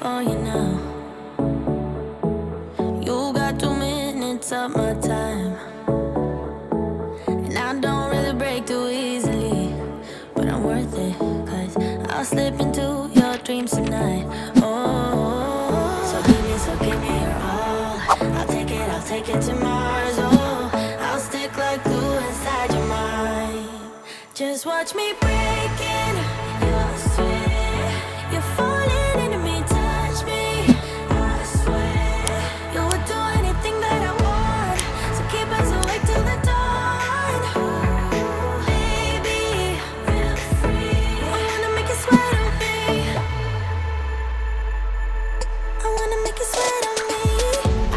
for you now. You got 2 minutes of my time, and I don't really break too easily, but I'm worth it, 'cause I'll slip into your dreams tonight. Oh, so give me your all. I'll take it to Mars. Oh, I'll stick like glue inside your mind. Just watch me breaking your sweat. You're falling into me, touch me. I swear you would do anything that I want, so keep us awake till the dawn. Baby, feel free. I wanna make you sweat on me. I wanna make you sweat on me.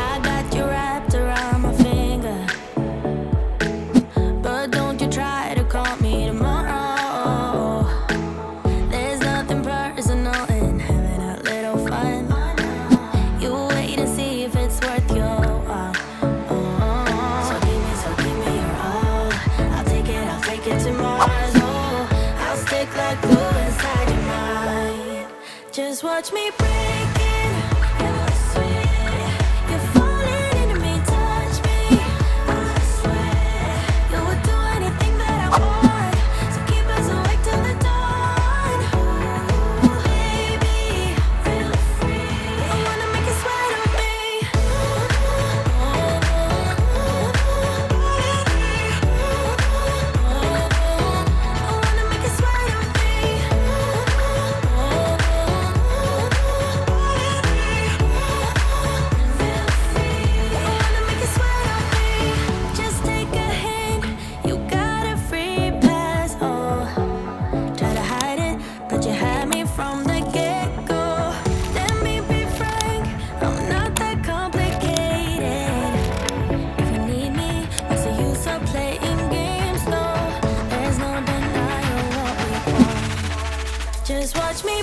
I got you wrapped around my finger, but don't you try to call me tomorrow. There's nothing personal in having a little fun. You wait and see if it's worth your while. So give me your all. I'll take it to Mars. Oh, I'll stick like glue inside your mind. Just watch me breaking your sweat. You're falling into me, touch me. I swear you would do anything that I want, so keep us awake till the dawn. Baby, feel free. I wanna make you sweat on me. I wanna make you sweat on me. Feel free. I wanna make you sweat on me. Just take a hint, you got a free pass. Oh, try to hide it, but you had me from the get-go. Let me be frank, I'm not that complicated. If you need me, what's the use of playing games? No, there's no denying what we want. Just watch me